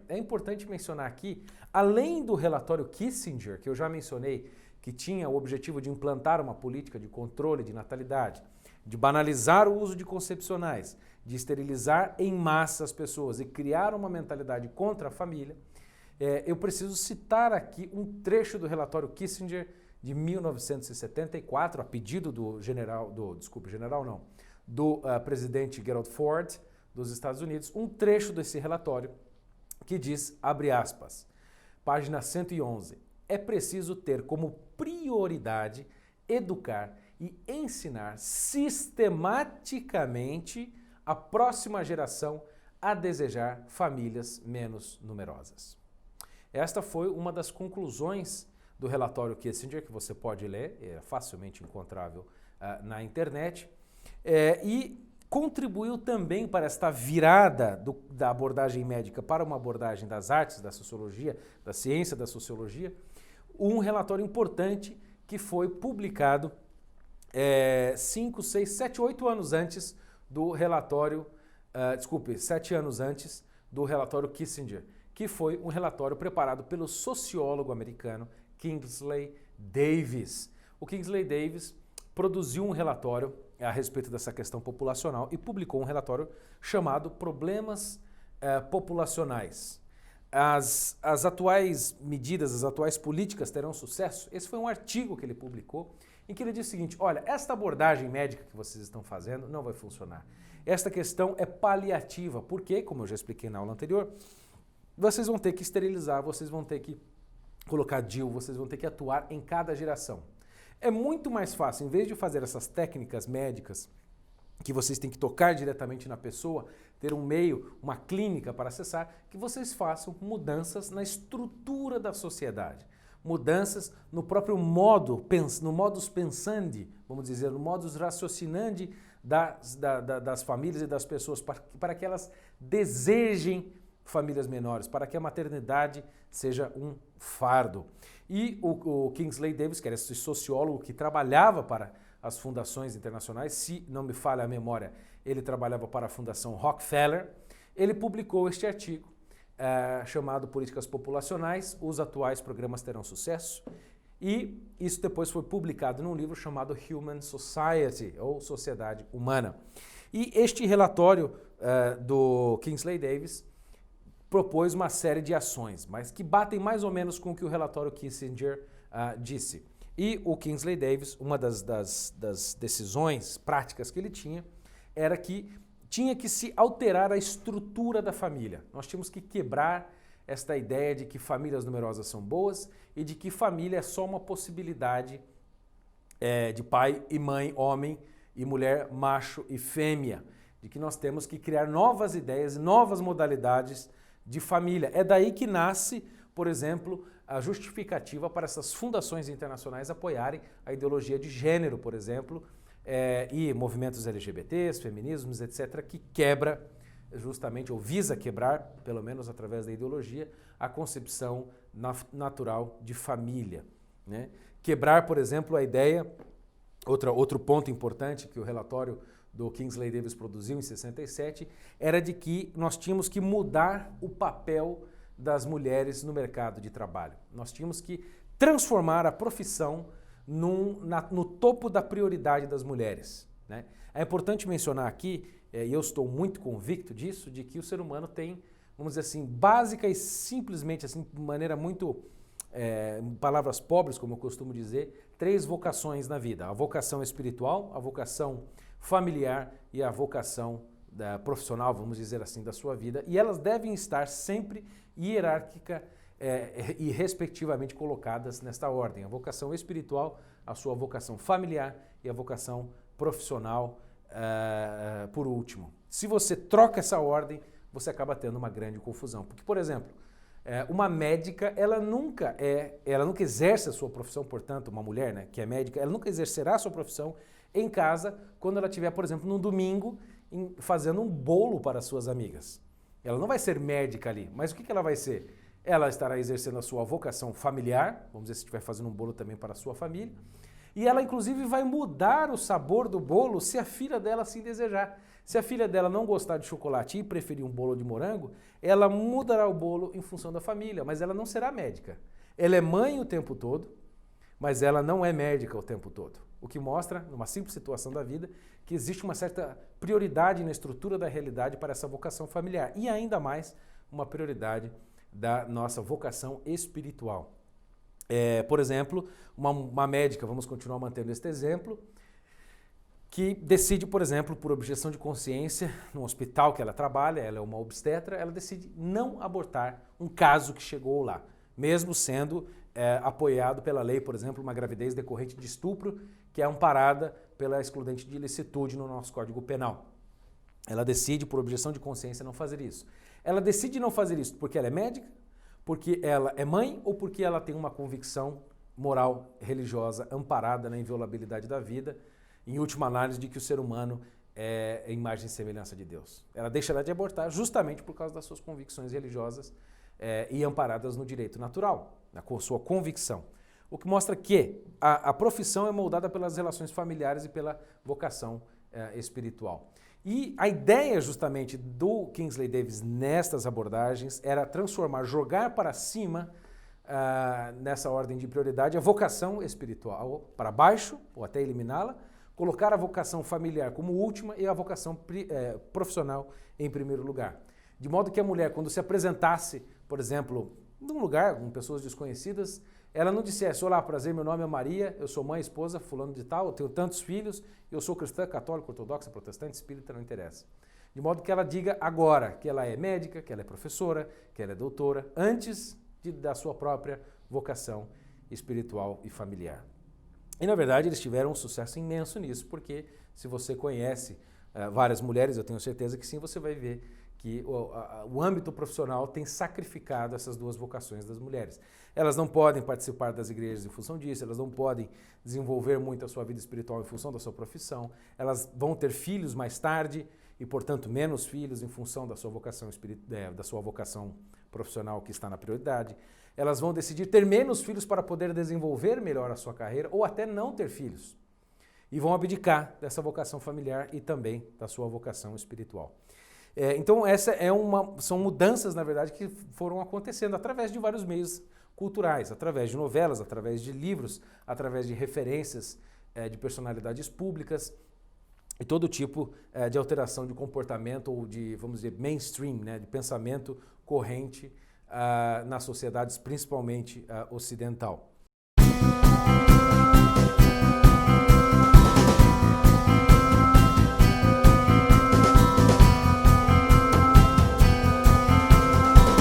É importante mencionar aqui, além do relatório Kissinger, que eu já mencionei, que tinha o objetivo de implantar uma política de controle de natalidade, de banalizar o uso de concepcionais, de esterilizar em massa as pessoas e criar uma mentalidade contra a família, eu preciso citar aqui um trecho do relatório Kissinger de 1974, a pedido do presidente Gerald Ford dos Estados Unidos, um trecho desse relatório que diz, abre aspas, página 111, é preciso ter como prioridade educar e ensinar sistematicamente a próxima geração a desejar famílias menos numerosas. Esta foi uma das conclusões do relatório Kissinger, que você pode ler, é facilmente encontrável na internet, e contribuiu também para esta virada da abordagem médica para uma abordagem das artes, da sociologia, da ciência da sociologia, um relatório importante que foi publicado 5, 6, 7, 8 anos antes do relatório, 7 anos antes do relatório Kissinger, que foi um relatório preparado pelo sociólogo americano Kingsley Davis. O Kingsley Davis produziu um relatório a respeito dessa questão populacional e publicou um relatório chamado Problemas Populacionais. As atuais medidas, as atuais políticas terão sucesso? Esse foi um artigo que ele publicou em que ele diz o seguinte, olha, esta abordagem médica que vocês estão fazendo não vai funcionar. Esta questão é paliativa, porque, como eu já expliquei na aula anterior, vocês vão ter que esterilizar, vocês vão ter que colocar DIU, vocês vão ter que atuar em cada geração. É muito mais fácil, em vez de fazer essas técnicas médicas que vocês têm que tocar diretamente na pessoa, ter um meio, uma clínica para acessar, que vocês façam mudanças na estrutura da sociedade. Mudanças no próprio modo, no modus pensandi, vamos dizer, no modus raciocinandi das famílias e das pessoas, para que elas desejem famílias menores, para que a maternidade seja um fardo. E o Kingsley Davis, que era esse sociólogo que trabalhava para as fundações internacionais, se não me falha a memória, ele trabalhava para a Fundação Rockefeller, ele publicou este artigo chamado Políticas Populacionais, os atuais programas terão sucesso, e isso depois foi publicado num livro chamado Human Society, ou Sociedade Humana. E este relatório do Kingsley Davis propôs uma série de ações, mas que batem mais ou menos com o que o relatório Kissinger disse. E o Kingsley Davis, uma das decisões práticas que ele tinha, era que tinha que se alterar a estrutura da família. Nós tínhamos que quebrar esta ideia de que famílias numerosas são boas e de que família é só uma possibilidade de pai e mãe, homem e mulher, macho e fêmea. De que nós temos que criar novas ideias, novas modalidades de família. É daí que nasce, por exemplo, a justificativa para essas fundações internacionais apoiarem a ideologia de gênero, por exemplo, e movimentos LGBTs, feminismos, etc., que quebra justamente, ou visa quebrar, pelo menos através da ideologia, a concepção natural de família, né? Quebrar, por exemplo, a ideia, outro ponto importante que o relatório do Kingsley Davis produziu em 67, era de que nós tínhamos que mudar o papel das mulheres no mercado de trabalho. Nós tínhamos que transformar a profissão no topo da prioridade das mulheres, né? É importante mencionar aqui, e eu estou muito convicto disso, de que o ser humano tem, vamos dizer assim, básica e simplesmente, assim, de maneira muito, em palavras pobres, como eu costumo dizer, 3 vocações na vida. A vocação espiritual, a vocação familiar e a vocação profissional, vamos dizer assim, da sua vida. E elas devem estar sempre hierárquica e respectivamente colocadas nesta ordem. A vocação espiritual, a sua vocação familiar e a vocação profissional por último. Se você troca essa ordem, você acaba tendo uma grande confusão. Porque, por exemplo, uma médica, ela nunca exerce a sua profissão, portanto, uma mulher, né, que é médica, ela nunca exercerá a sua profissão em casa quando ela estiver, por exemplo, no domingo, fazendo um bolo para suas amigas. Ela não vai ser médica ali, mas o que ela vai ser? Ela estará exercendo a sua vocação familiar, vamos dizer, se estiver fazendo um bolo também para a sua família, E ela, inclusive, vai mudar o sabor do bolo se a filha dela assim desejar. Se a filha dela não gostar de chocolate e preferir um bolo de morango, ela mudará o bolo em função da família, mas ela não será médica. Ela é mãe o tempo todo, mas ela não é médica o tempo todo. O que mostra, numa simples situação da vida, que existe uma certa prioridade na estrutura da realidade para essa vocação familiar. E ainda mais, uma prioridade da nossa vocação espiritual. Por exemplo, uma médica, vamos continuar mantendo este exemplo, que decide, por exemplo, por objeção de consciência, no hospital que ela trabalha, ela é uma obstetra, ela decide não abortar um caso que chegou lá, mesmo sendo apoiado pela lei, por exemplo, uma gravidez decorrente de estupro, que é amparada pela excludente de ilicitude no nosso Código Penal. Ela decide, por objeção de consciência, não fazer isso. Ela decide não fazer isso porque ela é médica, porque ela é mãe ou porque ela tem uma convicção moral, religiosa, amparada na inviolabilidade da vida, em última análise, de que o ser humano é a imagem e semelhança de Deus. Ela deixará de abortar justamente por causa das suas convicções religiosas e amparadas no direito natural, na sua convicção. O que mostra que a profissão é moldada pelas relações familiares e pela vocação espiritual. E a ideia justamente do Kingsley Davis nestas abordagens era transformar, jogar para cima, nessa ordem de prioridade, a vocação espiritual para baixo, ou até eliminá-la, colocar a vocação familiar como última e a vocação profissional em primeiro lugar. De modo que a mulher, quando se apresentasse, por exemplo, num lugar com pessoas desconhecidas, ela não dissesse: olá, prazer, meu nome é Maria, eu sou mãe, esposa, fulano de tal, eu tenho tantos filhos, eu sou cristã, católica, ortodoxa, protestante, espírita, não interessa. De modo que ela diga agora que ela é médica, que ela é professora, que ela é doutora, antes da sua própria vocação espiritual e familiar. E, na verdade, eles tiveram um sucesso imenso nisso, porque se você conhece várias mulheres, eu tenho certeza que sim, você vai ver que o âmbito profissional tem sacrificado essas duas vocações das mulheres. Elas não podem participar das igrejas em função disso, elas não podem desenvolver muito a sua vida espiritual em função da sua profissão, elas vão ter filhos mais tarde e, portanto, menos filhos em função da sua vocação profissional que está na prioridade. Elas vão decidir ter menos filhos para poder desenvolver melhor a sua carreira ou até não ter filhos. E vão abdicar dessa vocação familiar e também da sua vocação espiritual. Então, são mudanças, na verdade, que foram acontecendo através de vários meios culturais, através de novelas, através de livros, através de referências de personalidades públicas e todo tipo de alteração de comportamento ou de, vamos dizer, mainstream, né, de pensamento corrente nas sociedades, principalmente ocidental.